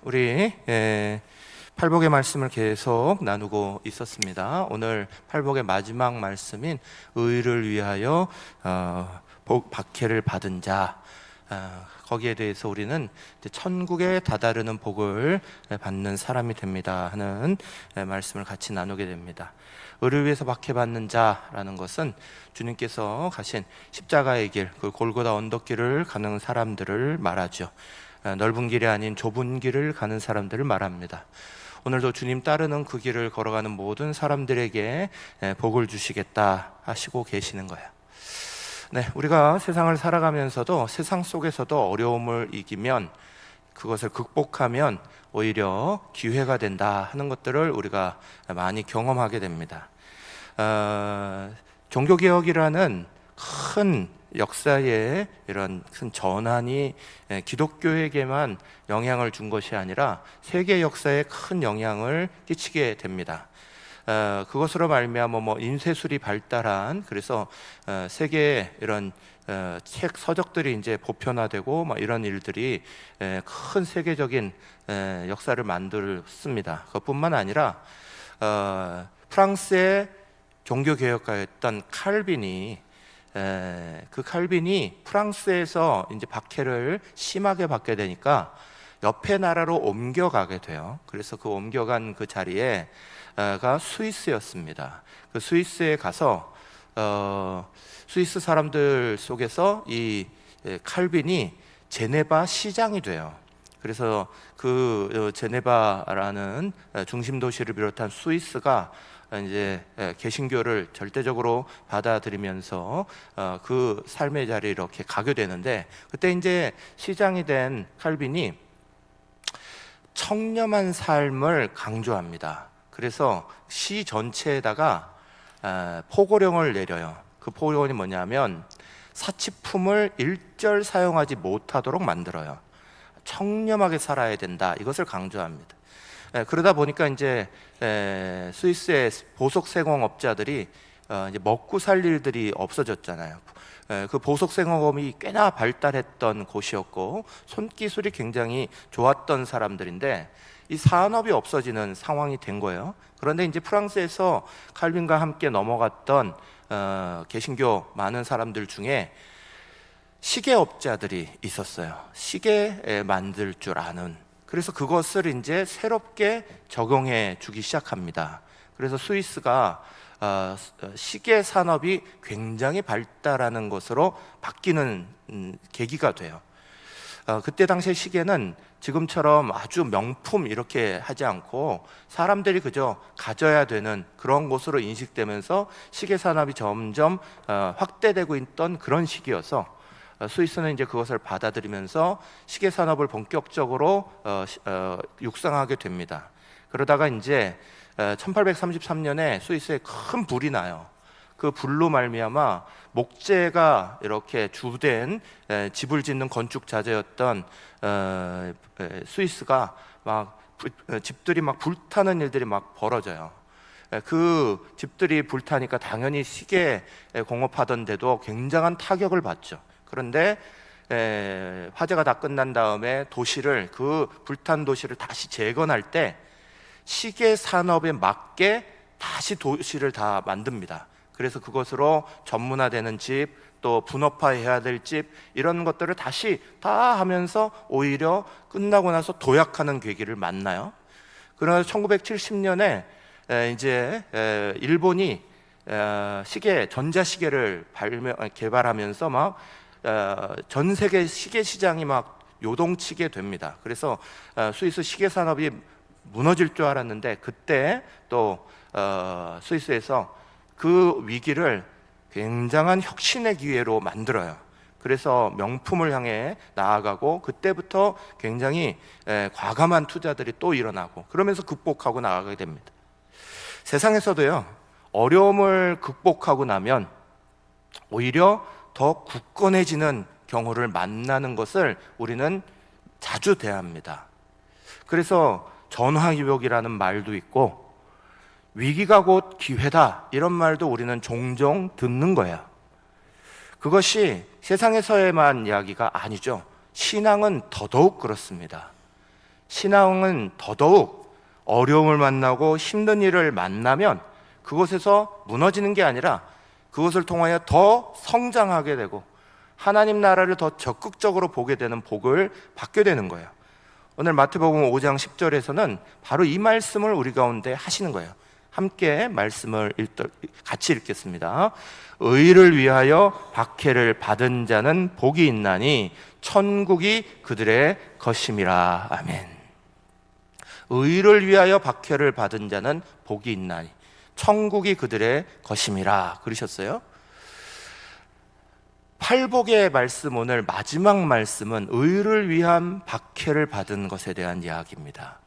우리 팔복의 말씀을 계속 나누고 있었습니다. 오늘 팔복의 마지막 말씀인 의를 위하여 박해를 받은 자, 거기에 대해서 우리는 천국에 다다르는 복을 받는 사람이 됩니다 하는 말씀을 같이 나누게 됩니다. 의를 위해서 박해받는 자라는 것은 주님께서 가신 십자가의 길, 그 골고다 언덕길을 가는 사람들을 말하죠. 넓은 길이 아닌 좁은 길을 가는 사람들을 말합니다. 오늘도 주님 따르는 그 길을 걸어가는 모든 사람들에게 복을 주시겠다 하시고 계시는 거예요. 우리가 세상을 살아가면서도 세상 속에서도 어려움을 이기면, 그것을 극복하면 오히려 기회가 된다 하는 것들을 우리가 많이 경험하게 됩니다. 종교개혁이라는 큰 역사의 이런 큰 전환이 기독교에게만 영향을 준 것이 아니라 세계 역사에 큰 영향을 끼치게 됩니다. 그것으로 말미암아 인쇄술이 발달한, 그래서 세계에 이런 책 서적들이 이제 보편화되고 이런 일들이 큰 세계적인 역사를 만들었습니다. 그것뿐만 아니라 프랑스의 종교개혁가였던 칼빈이 그 칼빈이 프랑스에서 이제 박해를 심하게 받게 되니까 옆에 나라로 옮겨가게 돼요. 그래서 그 옮겨간 그 자리에가 스위스였습니다. 그 스위스에 가서 스위스 사람들 속에서 이 칼빈이 제네바 시장이 돼요. 그래서 그 제네바라는 중심 도시를 비롯한 스위스가 이제 개신교를 절대적으로 받아들이면서 그 삶의 자리에 이렇게 가게 되는데, 그때 이제 시장이 된 칼빈이 청렴한 삶을 강조합니다. 그래서 시 전체에다가 포고령을 내려요. 그 포고령이 뭐냐면 사치품을 일절 사용하지 못하도록 만들어요. 청렴하게 살아야 된다, 이것을 강조합니다. 그러다 보니까 이제 스위스의 보석 세공업자들이 이제 먹고 살 일들이 없어졌잖아요. 그 보석 세공업이 꽤나 발달했던 곳이었고 손기술이 굉장히 좋았던 사람들인데 이 산업이 없어지는 상황이 된 거예요. 그런데 이제 프랑스에서 칼빈과 함께 넘어갔던 개신교 많은 사람들 중에 시계업자들이 있었어요. 시계 만들 줄 아는. 그래서 그것을 이제 새롭게 적용해 주기 시작합니다. 그래서 스위스가 시계 산업이 굉장히 발달하는 것으로 바뀌는 계기가 돼요. 그때 당시에 시계는 지금처럼 아주 명품 이렇게 하지 않고 사람들이 그저 가져야 되는 그런 것으로 인식되면서 시계 산업이 점점 확대되고 있던 그런 시기여서 스위스는 이제 그것을 받아들이면서 시계 산업을 본격적으로 육성하게 됩니다. 그러다가 이제 1833년에 스위스에 큰 불이 나요. 그 불로 말미암아 목재가 이렇게 주된 집을 짓는 건축 자재였던 스위스가 집들이 불타는 일들이 벌어져요. 그 집들이 불타니까 당연히 시계 공업하던 데도 굉장한 타격을 받죠. 그런데 화재가 다 끝난 다음에 그 불탄 도시를 다시 재건할 때 시계 산업에 맞게 다시 도시를 다 만듭니다. 그래서 그것으로 전문화되는 집, 또 분업화해야 될 집, 이런 것들을 다시 다 하면서 오히려 끝나고 나서 도약하는 계기를 만나요. 그러나 1970년에 이제 일본이 전자시계를 개발하면서 전 세계 시계 시장이 요동치게 됩니다. 그래서 스위스 시계 산업이 무너질 줄 알았는데 그때 또 스위스에서 그 위기를 굉장한 혁신의 기회로 만들어요. 그래서 명품을 향해 나아가고 그때부터 굉장히 과감한 투자들이 또 일어나고 그러면서 극복하고 나아가게 됩니다. 세상에서도요, 어려움을 극복하고 나면 오히려 더 굳건해지는 경우를 만나는 것을 우리는 자주 대합니다. 그래서 전화위복이라는 말도 있고 위기가 곧 기회다, 이런 말도 우리는 종종 듣는 거예요. 그것이 세상에서의만 이야기가 아니죠. 신앙은 더더욱 그렇습니다. 신앙은 더더욱 어려움을 만나고 힘든 일을 만나면 그곳에서 무너지는 게 아니라 그것을 통하여 더 성장하게 되고 하나님 나라를 더 적극적으로 보게 되는 복을 받게 되는 거예요. 오늘 마태복음 5장 10절에서는 바로 이 말씀을 우리 가운데 하시는 거예요. 함께 말씀을 같이 읽겠습니다. 의를 위하여 박해를 받은 자는 복이 있나니 천국이 그들의 것임이라. 아멘. 의를 위하여 박해를 받은 자는 복이 있나니 천국이 그들의 것임이라 그러셨어요. 팔복의 말씀, 오늘 마지막 말씀은 의를 위한 박해를 받은 것에 대한 이야기입니다.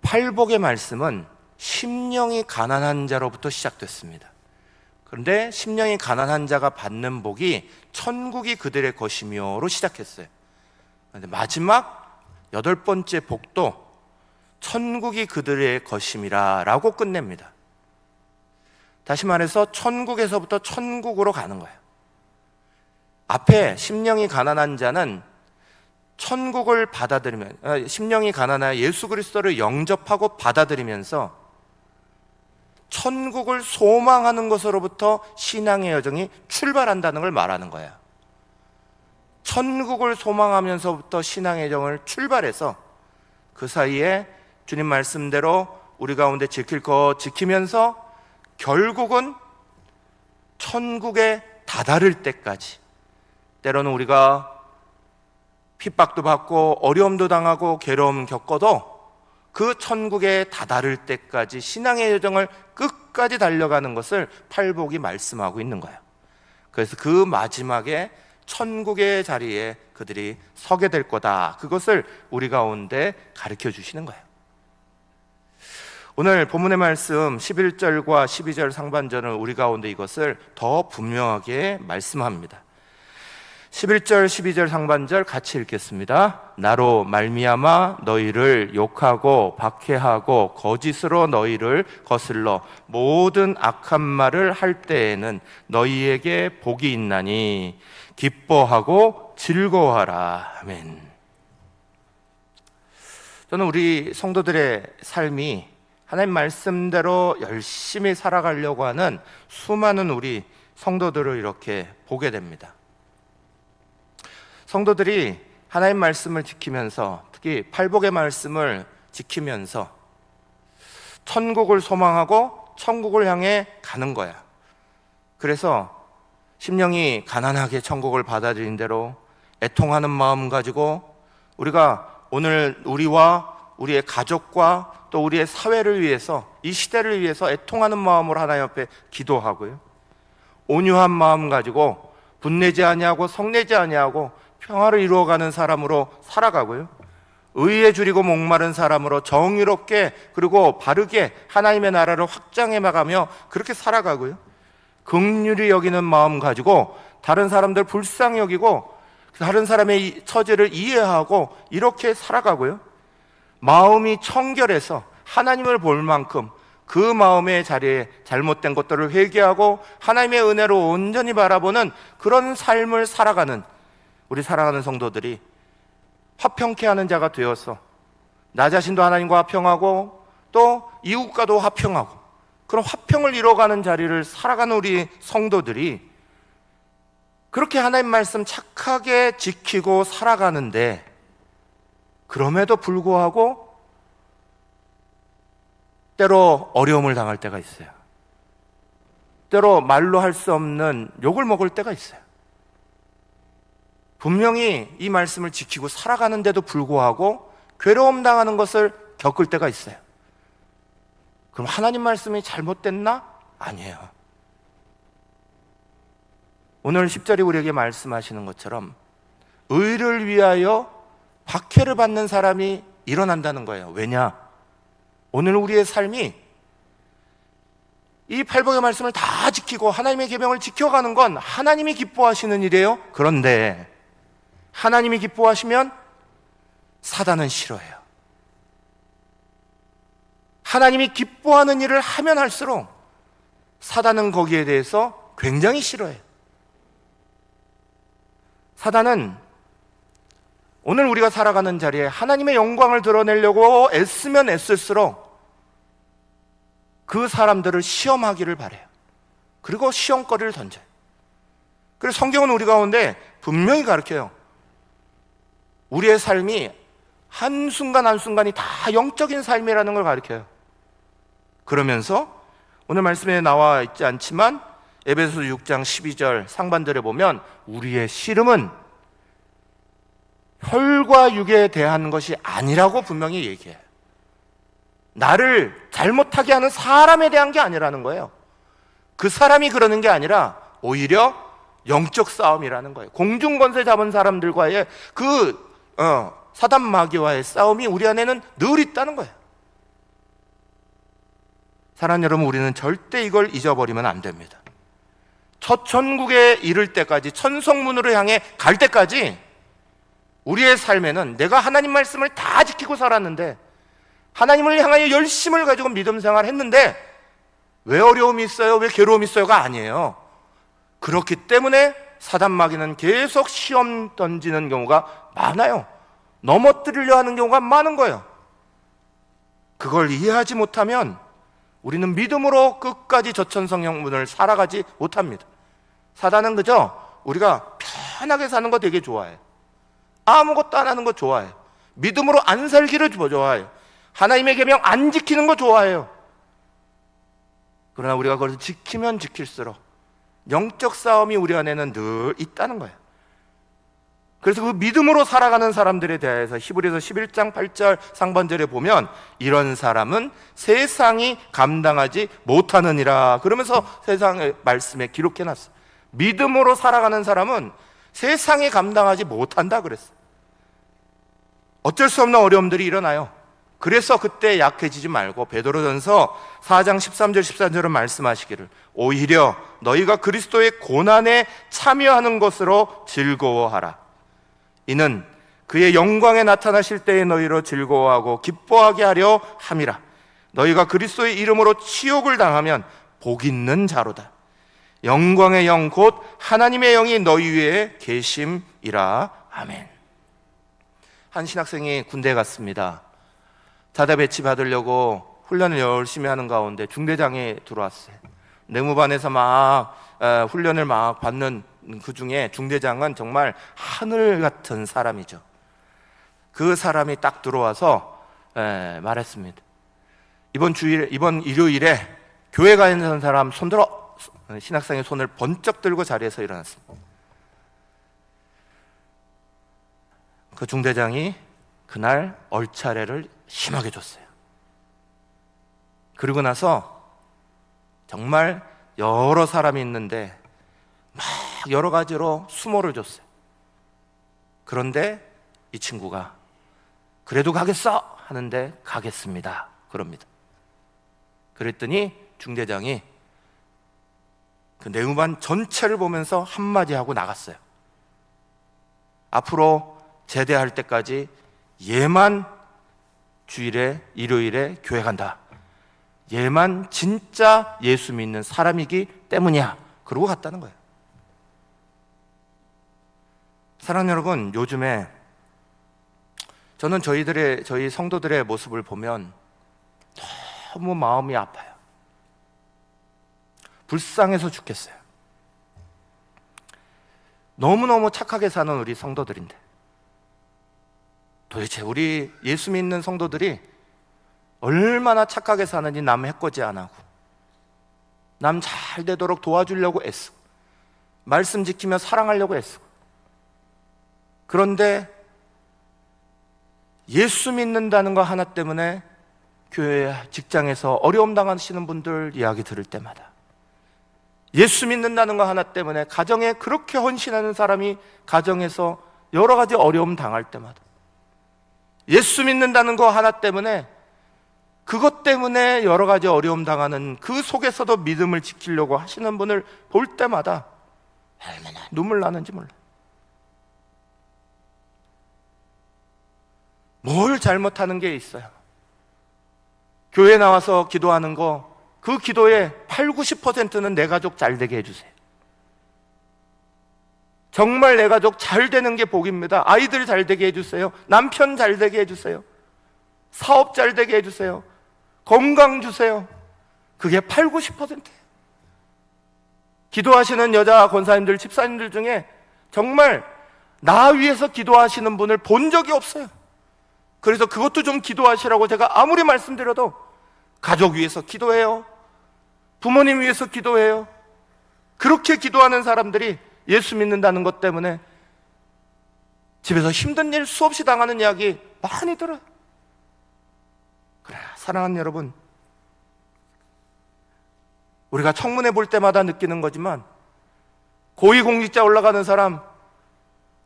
팔복의 말씀은 심령이 가난한 자로부터 시작됐습니다. 그런데 심령이 가난한 자가 받는 복이 천국이 그들의 것이며로 시작했어요. 그런데 마지막 8번째 복도 천국이 그들의 것임이라 라고 끝냅니다. 다시 말해서 천국에서부터 천국으로 가는 거예요. 앞에 심령이 가난한 자는 천국을 받아들이면, 심령이 가난하여 예수 그리스도를 영접하고 받아들이면서 천국을 소망하는 것으로부터 신앙의 여정이 출발한다는 걸 말하는 거예요. 천국을 소망하면서부터 신앙의 여정을 출발해서 그 사이에 주님 말씀대로 우리 가운데 지킬 거 지키면서 결국은 천국에 다다를 때까지, 때로는 우리가 핍박도 받고 어려움도 당하고 괴로움 겪어도 그 천국에 다다를 때까지 신앙의 여정을 끝까지 달려가는 것을 팔복이 말씀하고 있는 거예요. 그래서 그 마지막에 천국의 자리에 그들이 서게 될 거다, 그것을 우리 가운데 가르쳐 주시는 거예요. 오늘 본문의 말씀 11절과 12절 상반절은 우리 가운데 이것을 더 분명하게 말씀합니다. 11절 12절 상반절 같이 읽겠습니다. 나로 말미암아 너희를 욕하고 박해하고 거짓으로 너희를 거슬러 모든 악한 말을 할 때에는 너희에게 복이 있나니 기뻐하고 즐거워하라. 아멘. 저는 우리 성도들의 삶이 하나님 말씀대로 열심히 살아가려고 하는 수많은 우리 성도들을 이렇게 보게 됩니다. 성도들이 하나님 말씀을 지키면서, 특히 팔복의 말씀을 지키면서 천국을 소망하고 천국을 향해 가는 거야. 그래서 심령이 가난하게 천국을 받아들인 대로 애통하는 마음 가지고 우리가 오늘 우리와 우리의 가족과 또 우리의 사회를 위해서, 이 시대를 위해서 애통하는 마음으로 하나님 앞에 기도하고요, 온유한 마음 가지고 분내지 아니하고 성내지 아니하고 평화를 이루어가는 사람으로 살아가고요, 의에 줄이고 목마른 사람으로 정의롭게 그리고 바르게 하나님의 나라를 확장해 나가며 그렇게 살아가고요, 긍휼히 여기는 마음 가지고 다른 사람들 불쌍히 여기고 다른 사람의 처지를 이해하고 이렇게 살아가고요, 마음이 청결해서 하나님을 볼 만큼 그 마음의 자리에 잘못된 것들을 회개하고 하나님의 은혜로 온전히 바라보는 그런 삶을 살아가는 우리 사랑하는 성도들이 화평케 하는 자가 되어서 나 자신도 하나님과 화평하고 또 이웃과도 화평하고 그런 화평을 이뤄가는 자리를 살아가는 우리 성도들이 그렇게 하나님 말씀 착하게 지키고 살아가는데, 그럼에도 불구하고 때로 어려움을 당할 때가 있어요. 때로 말로 할 수 없는 욕을 먹을 때가 있어요. 분명히 이 말씀을 지키고 살아가는데도 불구하고 괴로움 당하는 것을 겪을 때가 있어요. 그럼 하나님 말씀이 잘못됐나? 아니에요. 오늘 10절이 우리에게 말씀하시는 것처럼 의를 위하여 박해를 받는 사람이 일어난다는 거예요. 왜냐? 오늘 우리의 삶이 이 팔복의 말씀을 다 지키고 하나님의 계명을 지켜가는 건 하나님이 기뻐하시는 일이에요. 그런데 하나님이 기뻐하시면 사단은 싫어해요. 하나님이 기뻐하는 일을 하면 할수록 사단은 거기에 대해서 굉장히 싫어해요. 사단은 오늘 우리가 살아가는 자리에 하나님의 영광을 드러내려고 애쓰면 애쓸수록 그 사람들을 시험하기를 바래요. 그리고 시험거리를 던져요. 그래서 성경은 우리 가운데 분명히 가르쳐요. 우리의 삶이 한순간 한순간이 다 영적인 삶이라는 걸 가르쳐요. 그러면서 오늘 말씀에 나와 있지 않지만 에베소서 6장 12절 상반절에 보면 우리의 씨름은 혈과 육에 대한 것이 아니라고 분명히 얘기해요. 나를 잘못하게 하는 사람에 대한 게 아니라는 거예요. 그 사람이 그러는 게 아니라 오히려 영적 싸움이라는 거예요. 공중권세 잡은 사람들과의 사단 마귀와의 싸움이 우리 안에는 늘 있다는 거예요. 사랑하는 여러분, 우리는 절대 이걸 잊어버리면 안 됩니다. 첫 천국에 이를 때까지, 천성문으로 향해 갈 때까지 우리의 삶에는 내가 하나님 말씀을 다 지키고 살았는데, 하나님을 향하여 열심을 가지고 믿음 생활을 했는데 왜 어려움이 있어요? 왜 괴로움이 있어요가 아니에요. 그렇기 때문에 사단 마귀는 계속 시험 던지는 경우가 많아요. 넘어뜨리려 하는 경우가 많은 거예요. 그걸 이해하지 못하면 우리는 믿음으로 끝까지 저천성문을 살아가지 못합니다. 사단은 그저 우리가 편하게 사는 거 되게 좋아해요. 아무것도 안 하는 거 좋아해요. 믿음으로 안 살기를 좋아해요. 하나님의 계명 안 지키는 거 좋아해요. 그러나 우리가 그걸 지키면 지킬수록 영적 싸움이 우리 안에는 늘 있다는 거예요. 그래서 그 믿음으로 살아가는 사람들에 대해서 히브리서 11장 8절 상반절에 보면 이런 사람은 세상이 감당하지 못하느니라 그러면서 세상의 말씀에 기록해놨어요. 믿음으로 살아가는 사람은 세상이 감당하지 못한다 그랬어요. 어쩔 수 없는 어려움들이 일어나요. 그래서 그때 약해지지 말고 베드로전서 4장 13절 14절은 말씀하시기를 오히려 너희가 그리스도의 고난에 참여하는 것으로 즐거워하라. 이는 그의 영광에 나타나실 때에 너희로 즐거워하고 기뻐하게 하려 함이라. 너희가 그리스도의 이름으로 치욕을 당하면 복 있는 자로다. 영광의 영 곧 하나님의 영이 너희 위에 계심이라. 아멘. 한 신학생이 군대에 갔습니다. 자대 배치 받으려고 훈련을 열심히 하는 가운데 중대장이 들어왔어요. 내무반에서 막 훈련을 막 받는 그 중에 중대장은 정말 하늘 같은 사람이죠. 그 사람이 딱 들어와서 말했습니다. 이번 일요일에 교회 가는 사람 손들어. 신학생의 손을 번쩍 들고 자리에서 일어났습니다. 그 중대장이 그날 얼차례를 심하게 줬어요. 그리고 나서 정말 여러 사람이 있는데 막 여러 가지로 수모를 줬어요. 그런데 이 친구가 그래도 가겠어? 하는데 가겠습니다. 그럽니다. 그랬더니 중대장이 그 내무반 전체를 보면서 한마디 하고 나갔어요. 앞으로 제대할 때까지 얘만 주일에 일요일에 교회 간다. 얘만 진짜 예수 믿는 사람이기 때문이야. 그러고 갔다는 거예요. 사랑하는 여러분, 요즘에 저는 저희 성도들의 모습을 보면 너무 마음이 아파요. 불쌍해서 죽겠어요. 너무너무 착하게 사는 우리 성도들인데 도대체 우리 예수 믿는 성도들이 얼마나 착하게 사는지 남 해코지 안 하고 남 잘 되도록 도와주려고 애쓰고 말씀 지키며 사랑하려고 애쓰고 그런데 예수 믿는다는 거 하나 때문에 교회 직장에서 어려움 당하시는 분들 이야기 들을 때마다 예수 믿는다는 거 하나 때문에 가정에 그렇게 헌신하는 사람이 가정에서 여러 가지 어려움 당할 때마다 예수 믿는다는 거 하나 때문에 그것 때문에 여러 가지 어려움 당하는 그 속에서도 믿음을 지키려고 하시는 분을 볼 때마다 얼마나 눈물 나는지 몰라요. 뭘 잘못하는 게 있어요? 교회 나와서 기도하는 거 그 기도의 80, 90%는 내 가족 잘 되게 해주세요. 정말 내 가족 잘 되는 게 복입니다. 아이들 잘 되게 해주세요. 남편 잘 되게 해주세요. 사업 잘 되게 해주세요. 건강 주세요. 그게 8, 90%예요. 기도하시는 여자 권사님들, 집사님들 중에 정말 나 위해서 기도하시는 분을 본 적이 없어요. 그래서 그것도 좀 기도하시라고 제가 아무리 말씀드려도 가족 위해서 기도해요. 부모님 위해서 기도해요. 그렇게 기도하는 사람들이 예수 믿는다는 것 때문에 집에서 힘든 일 수없이 당하는 이야기 많이 들어요. 그래, 사랑하는 여러분, 우리가 청문회 볼 때마다 느끼는 거지만 고위공직자 올라가는 사람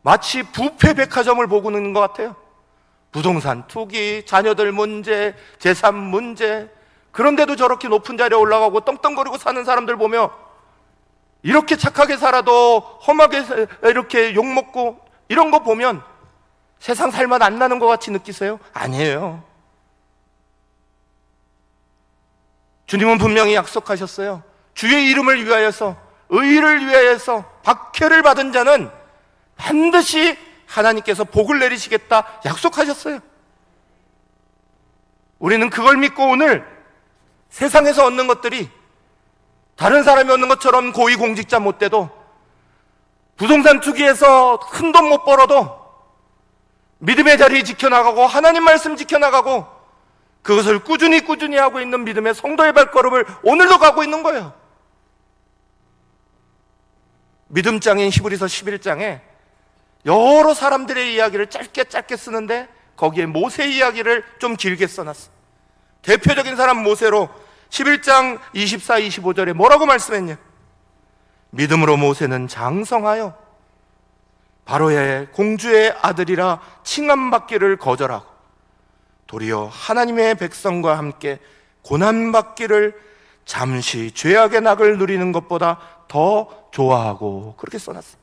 마치 부패 백화점을 보고 있는 것 같아요. 부동산 투기, 자녀들 문제, 재산 문제, 그런데도 저렇게 높은 자리에 올라가고 떵떵거리고 사는 사람들 보며 이렇게 착하게 살아도 험하게 이렇게 욕먹고 이런 거 보면 세상 살맛 안 나는 것 같이 느끼세요? 아니에요. 주님은 분명히 약속하셨어요. 주의 이름을 위하여서, 의를 위하여서 박해를 받은 자는 반드시 하나님께서 복을 내리시겠다 약속하셨어요. 우리는 그걸 믿고 오늘 세상에서 얻는 것들이 다른 사람이 얻는 것처럼 고위공직자 못 돼도, 부동산 투기에서 큰 돈 못 벌어도 믿음의 자리 지켜나가고 하나님 말씀 지켜나가고 그것을 꾸준히 하고 있는 믿음의 성도의 발걸음을 오늘도 가고 있는 거예요. 믿음장인 히브리서 11장에 여러 사람들의 이야기를 짧게 쓰는데 거기에 모세 이야기를 좀 길게 써놨어요. 대표적인 사람 모세로 11장 24, 25절에 뭐라고 말씀했냐? 믿음으로 모세는 장성하여 바로의 공주의 아들이라 칭함받기를 거절하고 도리어 하나님의 백성과 함께 고난받기를 잠시 죄악의 낙을 누리는 것보다 더 좋아하고, 그렇게 써놨어요.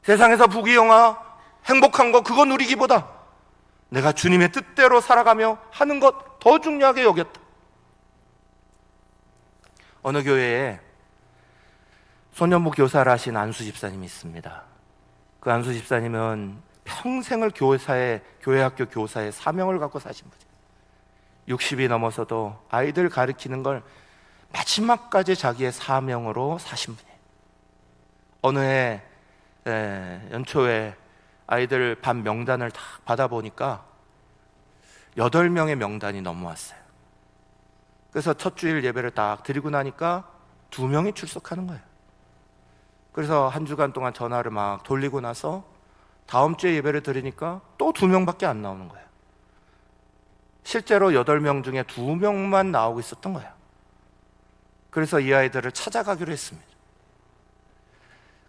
세상에서 부귀영화, 행복한 거 그거 누리기보다 내가 주님의 뜻대로 살아가며 하는 것 더 중요하게 여겼다. 어느 교회에 소년부 교사를 하신 안수 집사님이 있습니다. 그 안수 집사님은 평생을 교회 학교 교사의 사명을 갖고 사신 분이에요. 60이 넘어서도 아이들 가르치는 걸 마지막까지 자기의 사명으로 사신 분이에요. 어느 해 연초에 아이들 반 명단을 다 받아보니까 8명의 명단이 넘어왔어요. 그래서 첫 주일 예배를 딱 드리고 나니까 2명이 출석하는 거예요. 그래서 한 주간 동안 전화를 막 돌리고 나서 다음 주에 예배를 드리니까 또 2명밖에 안 나오는 거예요. 실제로 8명 중에 2명만 나오고 있었던 거예요. 그래서 이 아이들을 찾아가기로 했습니다.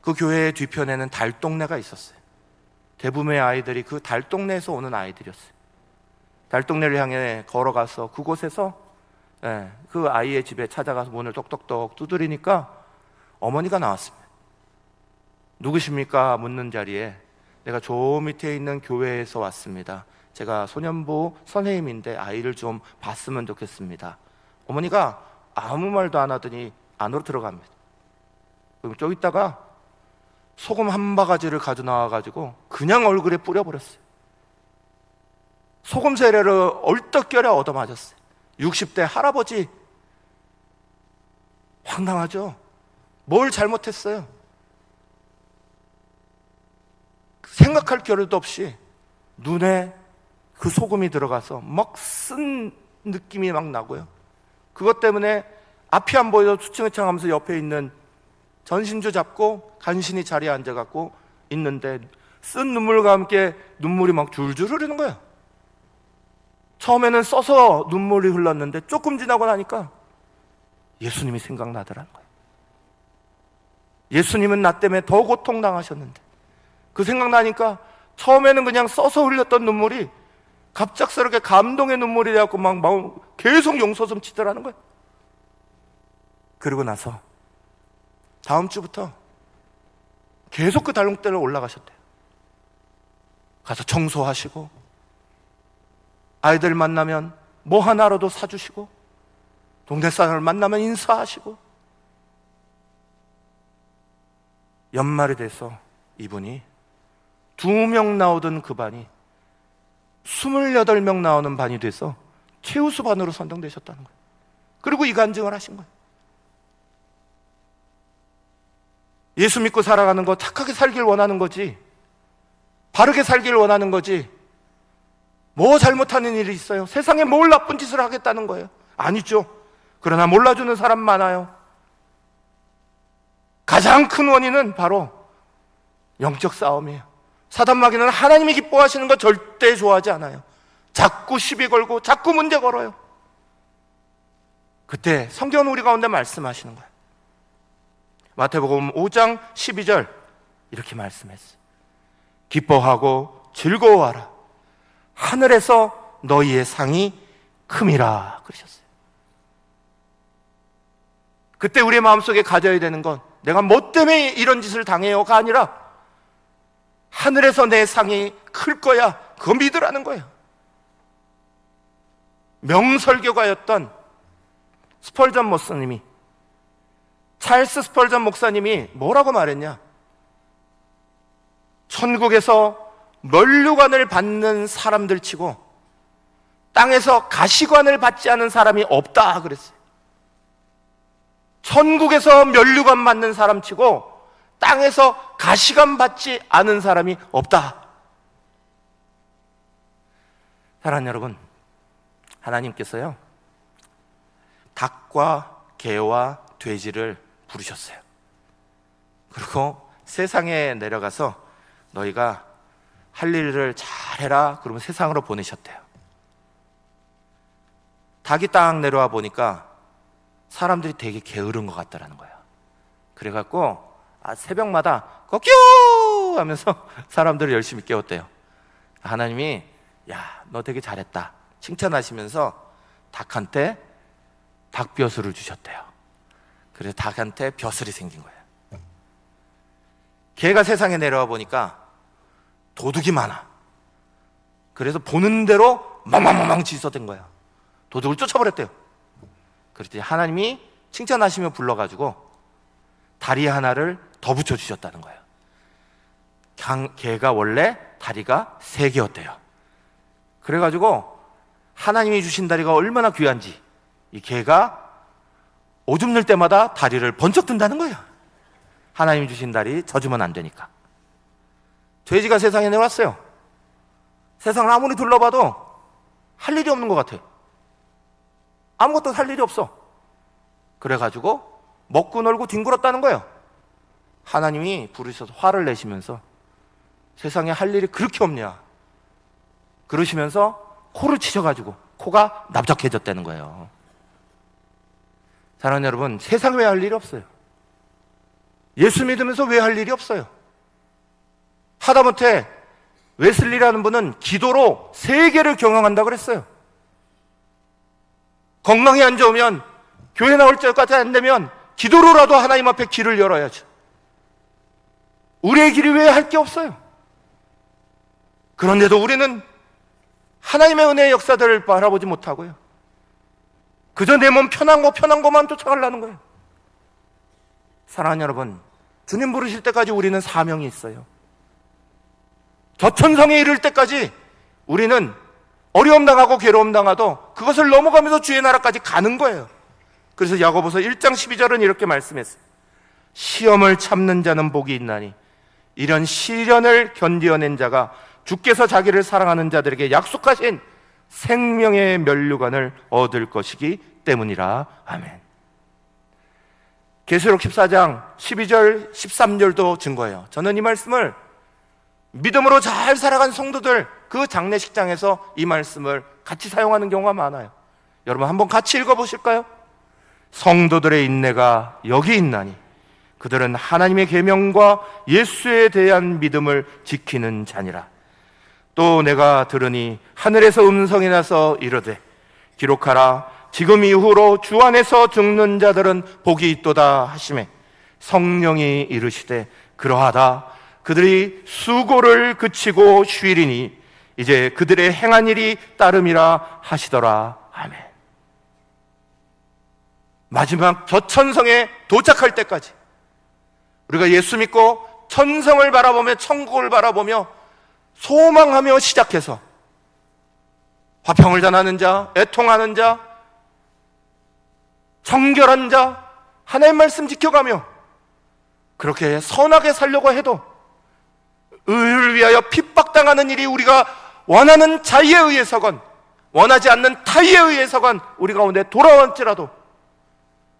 그 교회의 뒤편에는 달동네가 있었어요. 대부분의 아이들이 그 달동네에서 오는 아이들이었어요. 달동네를 향해 걸어가서 그곳에서 그 아이의 집에 찾아가서 문을 똑똑똑 두드리니까 어머니가 나왔습니다. 누구십니까? 묻는 자리에 내가 저 밑에 있는 교회에서 왔습니다. 제가 소년부 선생님인데 아이를 좀 봤으면 좋겠습니다. 어머니가 아무 말도 안 하더니 안으로 들어갑니다. 그리고 좀 있다가 소금 한 바가지를 가져 나와가지고 그냥 얼굴에 뿌려버렸어요. 소금 세례를 얼떨결에 얻어맞았어요. 60대 할아버지. 황당하죠? 뭘 잘못했어요? 생각할 겨를도 없이 눈에 그 소금이 들어가서 막 쓴 느낌이 막 나고요. 그것 때문에 앞이 안 보여서 수층의창하면서 옆에 있는 전신주 잡고 간신히 자리에 앉아갖고 있는데 쓴 눈물과 함께 눈물이 막 줄줄 흐르는 거예요. 처음에는 써서 눈물이 흘렀는데 조금 지나고 나니까 예수님이 생각나더라는 거예요. 예수님은 나 때문에 더 고통당하셨는데 그 생각나니까 처음에는 그냥 써서 흘렸던 눈물이 갑작스럽게 감동의 눈물이 되어서 막 계속 용서좀 치더라는 거예요. 그러고 나서 다음 주부터 계속 그 달롱대로 올라가셨대요. 가서 청소하시고 아이들 만나면 뭐 하나라도 사주시고 동네 사람을 만나면 인사하시고 연말이 돼서 이분이 2명 나오던 그 반이 28명 나오는 반이 돼서 최우수 반으로 선정되셨다는 거예요. 그리고 이 간증을 하신 거예요. 예수 믿고 살아가는 거 착하게 살길 원하는 거지, 바르게 살길 원하는 거지, 뭐 잘못하는 일이 있어요? 세상에 뭘 나쁜 짓을 하겠다는 거예요? 아니죠. 그러나 몰라주는 사람 많아요. 가장 큰 원인은 바로 영적 싸움이에요. 사단 마귀는 하나님이 기뻐하시는 거 절대 좋아하지 않아요. 자꾸 시비 걸고 자꾸 문제 걸어요. 그때 성경은 우리 가운데 말씀하시는 거예요. 마태복음 5장 12절 이렇게 말씀했어요. 기뻐하고 즐거워하라. 하늘에서 너희의 상이 큼이라 그러셨어요. 그때 우리의 마음속에 가져야 되는 건 내가 뭐 때문에 이런 짓을 당해요가 아니라 하늘에서 내 상이 클 거야, 그거 믿으라는 거예요. 명설교가였던 스펄전 목사님이, 찰스 스펄전 목사님이 뭐라고 말했냐? 천국에서 면류관을 받는 사람들 치고 땅에서 가시관을 받지 않은 사람이 없다 그랬어요. 천국에서 면류관 받는 사람 치고 땅에서 가시관 받지 않은 사람이 없다. 사랑하는 여러분, 하나님께서요 닭과 개와 돼지를 부르셨어요. 그리고 세상에 내려가서 너희가 할 일을 잘해라 그러면 세상으로 보내셨대요. 닭이 딱 내려와 보니까 사람들이 되게 게으른 것 같다라는 거예요. 그래갖고 새벽마다 꺾여 하면서 사람들을 열심히 깨웠대요. 하나님이 야, 너 되게 잘했다 칭찬하시면서 닭한테 닭벼슬을 주셨대요. 그래서 닭한테 벼슬이 생긴 거예요. 개가 세상에 내려와 보니까 도둑이 많아. 그래서 보는 대로 망망망망 짖어댄 거야. 도둑을 쫓아버렸대요. 그랬더니 하나님이 칭찬하시며 불러가지고 다리 하나를 더 붙여주셨다는 거예요. 개가 원래 다리가 3개였대요. 그래가지고 하나님이 주신 다리가 얼마나 귀한지 이 개가 오줌 늘 때마다 다리를 번쩍 든다는 거예요. 하나님이 주신 다리 젖으면 안 되니까. 돼지가 세상에 내려왔어요. 세상을 아무리 둘러봐도 할 일이 없는 것 같아요. 아무것도 할 일이 없어. 그래가지고 먹고 놀고 뒹굴었다는 거예요. 하나님이 부르셔서 화를 내시면서 세상에 할 일이 그렇게 없냐 그러시면서 코를 치셔가지고 코가 납작해졌다는 거예요. 사랑하는 여러분, 세상에 왜 할 일이 없어요? 예수 믿으면서 왜 할 일이 없어요? 하다못해 웨슬리라는 분은 기도로 세계를 경영한다고 그랬어요. 건강이 안 좋으면 교회 나올 때까지 안 되면 기도로라도 하나님 앞에 길을 열어야죠. 우리의 길이 왜 할 게 없어요? 그런데도 우리는 하나님의 은혜의 역사들을 바라보지 못하고요, 그저 내 몸 편한 거만 쫓아가려는 거예요. 사랑하는 여러분, 주님 부르실 때까지 우리는 사명이 있어요. 저천성에 이를 때까지 우리는 어려움 당하고 괴로움 당하도 그것을 넘어가면서 주의 나라까지 가는 거예요. 그래서 야고보서 1장 12절은 이렇게 말씀했어요. 시험을 참는 자는 복이 있나니 이런 시련을 견디어낸 자가 주께서 자기를 사랑하는 자들에게 약속하신 생명의 면류관을 얻을 것이기 때문이라. 아멘. 계시록 14장 12절 13절도 증거예요. 저는 이 말씀을 믿음으로 잘 살아간 성도들 그 장례식장에서 이 말씀을 같이 사용하는 경우가 많아요. 여러분 한번 같이 읽어보실까요? 성도들의 인내가 여기 있나니 그들은 하나님의 계명과 예수에 대한 믿음을 지키는 자니라. 또 내가 들으니 하늘에서 음성이 나서 이르되 기록하라. 지금 이후로 주 안에서 죽는 자들은 복이 있도다 하시매 성령이 이르시되 그러하다. 그들이 수고를 그치고 쉬리니 이제 그들의 행한 일이 따름이라 하시더라. 아멘. 마지막 저천성에 도착할 때까지 우리가 예수 믿고 천성을 바라보며 천국을 바라보며 소망하며 시작해서 화평을 전하는 자, 애통하는 자, 정결한 자, 하나님 말씀 지켜가며 그렇게 선하게 살려고 해도 의를 위하여 핍박당하는 일이 우리가 원하는 자의에 의해서건 원하지 않는 타의에 의해서건 우리 가운데 돌아올지라도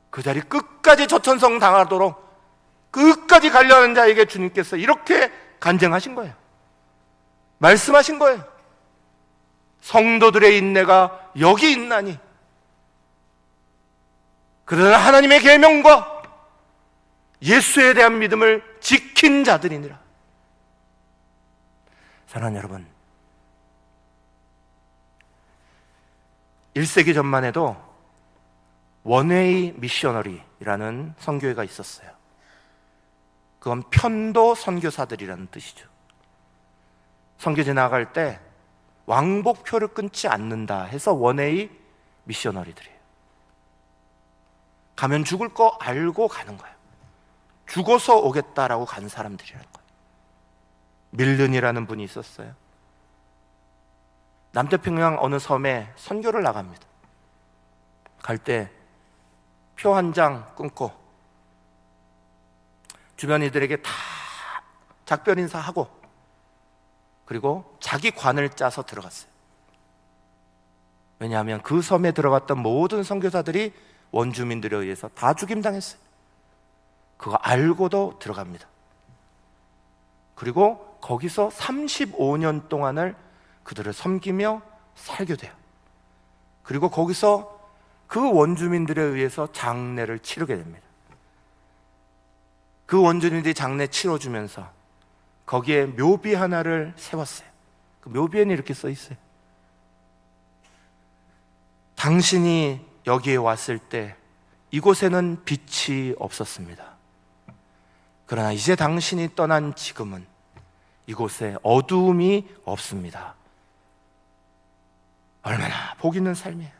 그 자리 끝까지 저천성 당하도록 끝까지 가려는 자에게 주님께서 이렇게 간증하신 거예요. 말씀하신 거예요. 성도들의 인내가 여기 있나니 그들은 하나님의 계명과 예수에 대한 믿음을 지킨 자들이니라. 사랑하는 여러분, 1세기 전만 해도 원웨이 미셔너리라는 선교회가 있었어요. 그건 편도 선교사들이라는 뜻이죠. 선교지 나갈 때 왕복표를 끊지 않는다 해서 원웨이 미셔너리들이에요. 가면 죽을 거 알고 가는 거예요. 죽어서 오겠다라고 간 사람들이라는 거예요. 밀른이라는 분이 있었어요. 남태평양 어느 섬에 선교를 나갑니다. 갈 때 표 한 장 끊고 주변 이들에게 다 작별 인사하고 그리고 자기 관을 짜서 들어갔어요. 왜냐하면 그 섬에 들어갔던 모든 선교사들이 원주민들에 의해서 다 죽임당했어요. 그거 알고도 들어갑니다. 그리고 거기서 35년 동안을 그들을 섬기며 살게 돼요. 그리고 거기서 그 원주민들에 의해서 장례를 치르게 됩니다. 그 원주민들이 장례 치러주면서 거기에 묘비 하나를 세웠어요. 그 묘비에는 이렇게 써 있어요. 당신이 여기에 왔을 때 이곳에는 빛이 없었습니다. 그러나 이제 당신이 떠난 지금은 이곳에 어두움이 없습니다. 얼마나 복 있는 삶이에요.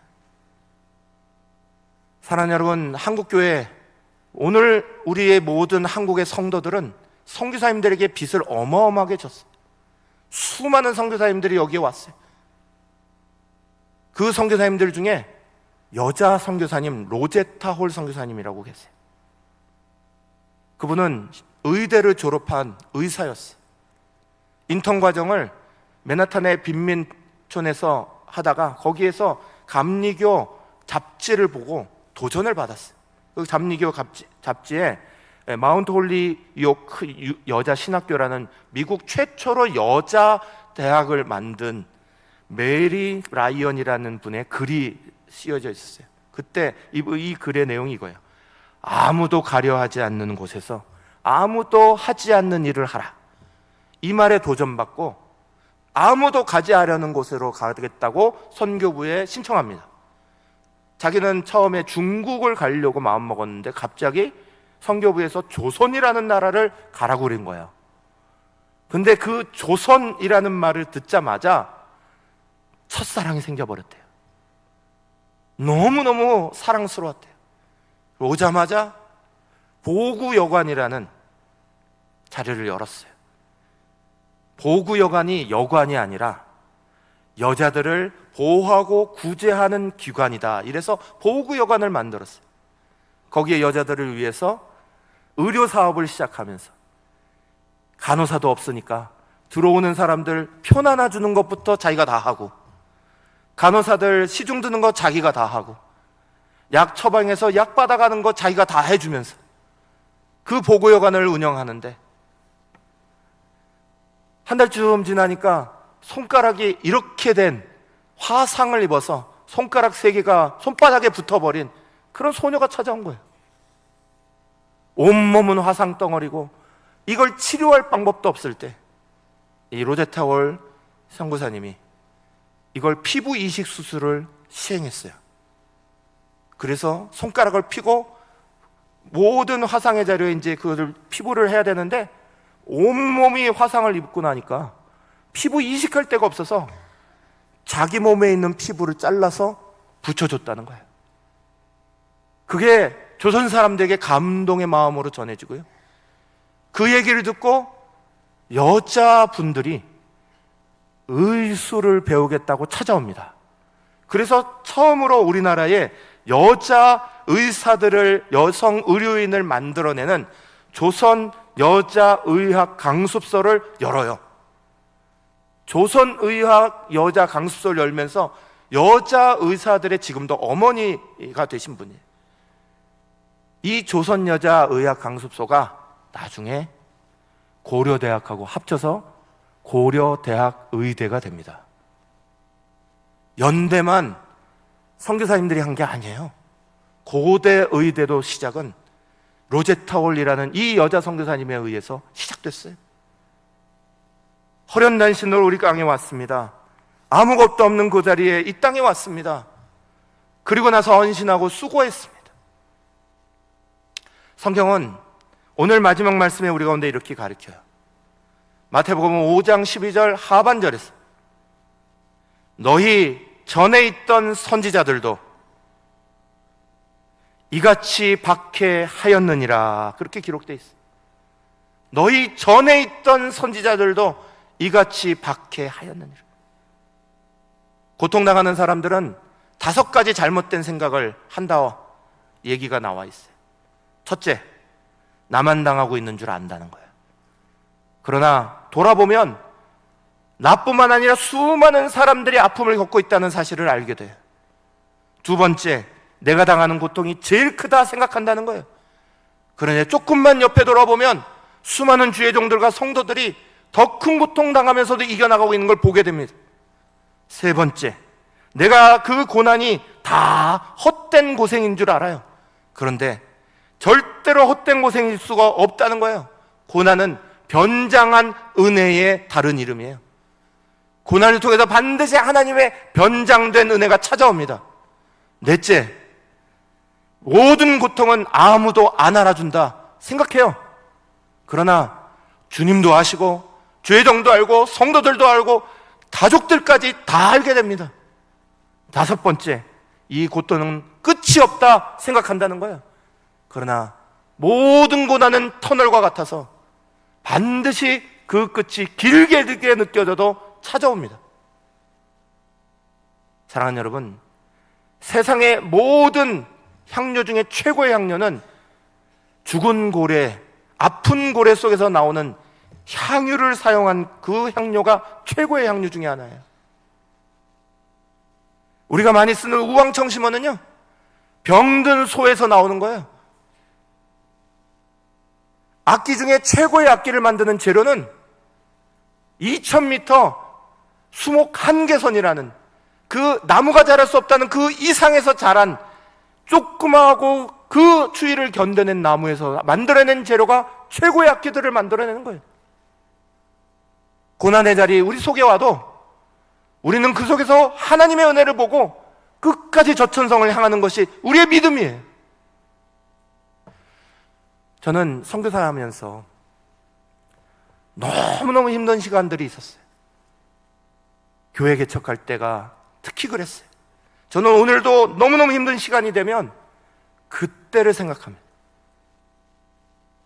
사랑하는 여러분, 한국교회 오늘 우리의 모든 한국의 성도들은 선교사님들에게 빚을 어마어마하게 졌어요. 수많은 선교사님들이 여기에 왔어요. 그 선교사님들 중에 여자 선교사님 로제타 홀 선교사님이라고 계세요. 그분은 의대를 졸업한 의사였어요. 인턴 과정을 맨하탄의 빈민촌에서 하다가 거기에서 감리교 잡지를 보고 도전을 받았어요. 그 감리교 잡지에 마운트 홀리오크 여자 신학교라는 미국 최초로 여자 대학을 만든 메리 라이언이라는 분의 글이 씌워져 있었어요. 그때 이 글의 내용이 이거예요. 아무도 가려하지 않는 곳에서 아무도 하지 않는 일을 하라. 이 말에 도전받고 아무도 가지 않으려는 곳으로 가겠다고 선교부에 신청합니다. 자기는 처음에 중국을 가려고 마음먹었는데 갑자기 선교부에서 조선이라는 나라를 가라고 그린 거예요. 근데 그 조선이라는 말을 듣자마자 첫사랑이 생겨버렸대요. 너무너무 사랑스러웠대요. 오자마자 보구여관이라는 자리를 열었어요. 보구여관이 여관이 아니라 여자들을 보호하고 구제하는 기관이다. 이래서 보구여관을 만들었어요. 거기에 여자들을 위해서 의료 사업을 시작하면서 간호사도 없으니까 들어오는 사람들 표 하나 주는 것부터 자기가 다 하고 간호사들 시중 드는 거 자기가 다 하고 약 처방해서 약 받아가는 거 자기가 다 해주면서 그 보고여관을 운영하는데 한 달쯤 지나니까 손가락이 이렇게 된 화상을 입어서 손가락 3개가 손바닥에 붙어버린 그런 소녀가 찾아온 거예요. 온몸은 화상 덩어리고 이걸 치료할 방법도 없을 때 이 로제타 홀 선교사님이 이걸 피부 이식 수술을 시행했어요. 그래서 손가락을 피고 모든 화상의 자리에 이제 그걸 피부를 해야 되는데 온몸이 화상을 입고 나니까 피부 이식할 데가 없어서 자기 몸에 있는 피부를 잘라서 붙여줬다는 거예요. 그게 조선 사람들에게 감동의 마음으로 전해지고요. 그 얘기를 듣고 여자분들이 의수를 배우겠다고 찾아옵니다. 그래서 처음으로 우리나라에 여자 의사들을, 여성 의료인을 만들어내는 조선 여자의학 강습소를 열어요. 조선의학 여자 강습소를 열면서 여자 의사들의 지금도 어머니가 되신 분이에요. 이 조선 여자의학 강습소가 나중에 고려대학하고 합쳐서 고려대학 의대가 됩니다. 연대만 선교사님들이 한 게 아니에요. 고대 의대도 시작은 로제타 홀이라는 이 여자 선교사님에 의해서 시작됐어요. 허련단신으로 우리 땅에 왔습니다. 아무것도 없는 그 자리에 이 땅에 왔습니다. 그리고 나서 헌신하고 수고했습니다. 성경은 오늘 마지막 말씀에 우리 가운데 이렇게 가르쳐요. 마태복음 5장 12절 하반절에서 너희 전에 있던 선지자들도 이같이 박해하였느니라, 그렇게 기록되어 있어요. 너희 전에 있던 선지자들도 이같이 박해하였느니라. 고통당하는 사람들은 5가지 잘못된 생각을 한다 얘기가 나와 있어요. 첫째, 나만 당하고 있는 줄 안다는 거예요. 그러나 돌아보면 나뿐만 아니라 수많은 사람들이 아픔을 겪고 있다는 사실을 알게 돼요. 두 번째, 내가 당하는 고통이 제일 크다 생각한다는 거예요. 그러나 조금만 옆에 돌아보면 수많은 주의 종들과 성도들이 더 큰 고통 당하면서도 이겨나가고 있는 걸 보게 됩니다. 세 번째, 내가 그 고난이 다 헛된 고생인 줄 알아요. 그런데 절대로 헛된 고생일 수가 없다는 거예요. 고난은 변장한 은혜의 다른 이름이에요. 고난을 통해서 반드시 하나님의 변장된 은혜가 찾아옵니다. 넷째, 모든 고통은 아무도 안 알아준다 생각해요. 그러나 주님도 아시고 죄정도 알고 성도들도 알고 가족들까지 다 알게 됩니다. 다섯 번째, 이 고통은 끝이 없다 생각한다는 거예요. 그러나 모든 고난은 터널과 같아서 반드시 그 끝이 길게 느껴져도 찾아옵니다. 사랑하는 여러분, 세상의 모든 향료 중에 최고의 향료는 죽은 고래, 아픈 고래 속에서 나오는 향유를 사용한 그 향료가 최고의 향유 중에 하나예요. 우리가 많이 쓰는 우황청심원은요, 병든 소에서 나오는 거예요. 악기 중에 최고의 악기를 만드는 재료는 2000m 수목 한계선이라는 그 나무가 자랄 수 없다는 그 이상에서 자란 조그마하고 그 추위를 견뎌낸 나무에서 만들어낸 재료가 최고의 악기들을 만들어내는 거예요. 고난의 자리 우리 속에 와도 우리는 그 속에서 하나님의 은혜를 보고 끝까지 저천성을 향하는 것이 우리의 믿음이에요. 저는 선교사 하면서 너무너무 힘든 시간들이 있었어요. 교회 개척할 때가 특히 그랬어요. 저는 오늘도 너무너무 힘든 시간이 되면 그때를 생각합니다.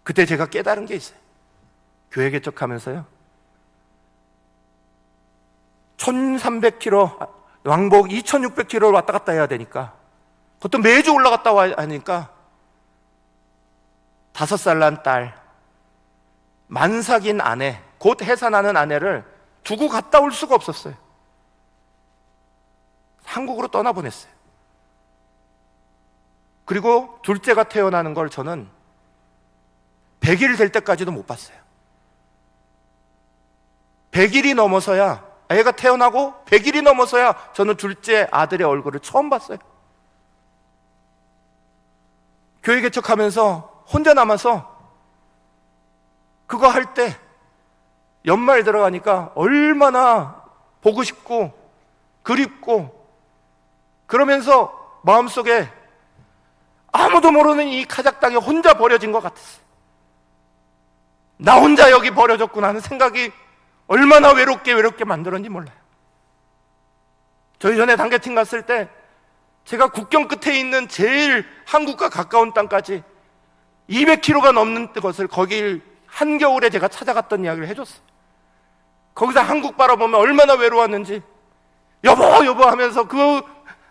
그때 제가 깨달은 게 있어요. 교회 개척하면서요, 1300km, 왕복 2600km를 왔다 갔다 해야 되니까, 그것도 매주 올라갔다 와야 하니까 5살 난 딸, 만삭인 아내, 곧 해산하는 아내를 두고 갔다 올 수가 없었어요. 한국으로 떠나보냈어요. 그리고 둘째가 태어나는 걸 저는 100일 될 때까지도 못 봤어요. 100일이 넘어서야, 애가 태어나고 100일이 넘어서야 저는 둘째 아들의 얼굴을 처음 봤어요. 교회 개척하면서 혼자 남아서 그거 할 때 연말 들어가니까 얼마나 보고 싶고 그립고, 그러면서 마음속에 아무도 모르는 이 카자흐 땅에 혼자 버려진 것 같았어요. 나 혼자 여기 버려졌구나 하는 생각이 얼마나 외롭게 만들었는지 몰라요. 저희 전에 단계팀 갔을 때 제가 국경 끝에 있는 제일 한국과 가까운 땅까지 200km가 넘는 것을 거길 한겨울에 제가 찾아갔던 이야기를 해줬어요. 거기서 한국 바라보면 얼마나 외로웠는지, 여보 여보 하면서 그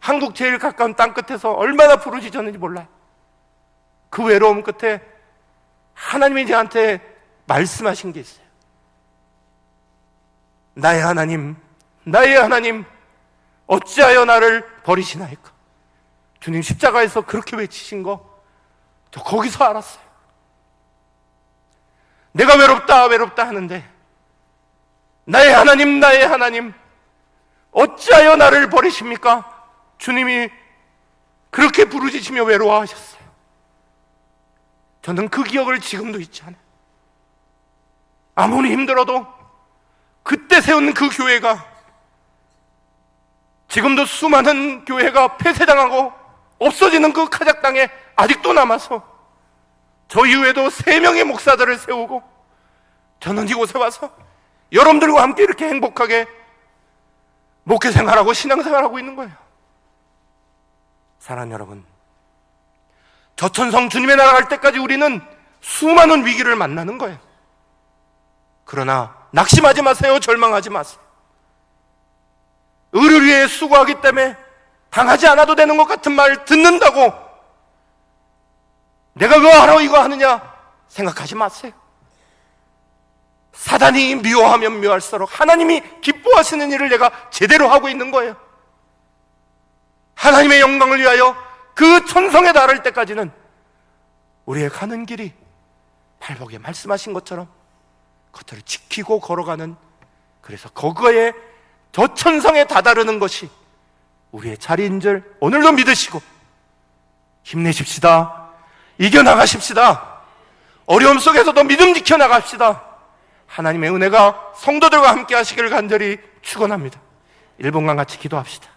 한국 제일 가까운 땅 끝에서 얼마나 부르짖었는지 몰라요. 그 외로움 끝에 하나님이 저한테 말씀하신 게 있어요. 나의 하나님, 나의 하나님, 어찌하여 나를 버리시나이까. 주님 십자가에서 그렇게 외치신 거 저 거기서 알았어요. 내가 외롭다 외롭다 하는데 나의 하나님, 나의 하나님, 어찌하여 나를 버리십니까? 주님이 그렇게 부르짖으며 외로워하셨어요. 저는 그 기억을 지금도 잊지 않아요. 아무리 힘들어도 그때 세운 그 교회가 지금도 수많은 교회가 폐쇄당하고 없어지는 그 카작 땅에 아직도 남아서 저 이후에도 3명의 목사들을 세우고 저는 이곳에 와서 여러분들과 함께 이렇게 행복하게 목회생활하고 신앙생활하고 있는 거예요. 사랑하는 여러분, 저천성 주님의 나라 갈 때까지 우리는 수많은 위기를 만나는 거예요. 그러나 낙심하지 마세요. 절망하지 마세요. 의를 위해 수고하기 때문에 당하지 않아도 되는 것 같은 말 듣는다고 내가 그거 하러 이거 하느냐 생각하지 마세요. 사단이 미워하면 미워할수록 하나님이 기뻐하시는 일을 내가 제대로 하고 있는 거예요. 하나님의 영광을 위하여 그 천성에 달할 때까지는 우리의 가는 길이 팔복에 말씀하신 것처럼 겉을 지키고 걸어가는, 그래서 거기에 저 천성에 다다르는 것이 우리의 자리인 줄 오늘도 믿으시고 힘내십시다. 이겨나가십시다. 어려움 속에서도 믿음 지켜나갑시다. 하나님의 은혜가 성도들과 함께 하시기를 간절히 축원합니다. 1분간 같이 기도합시다.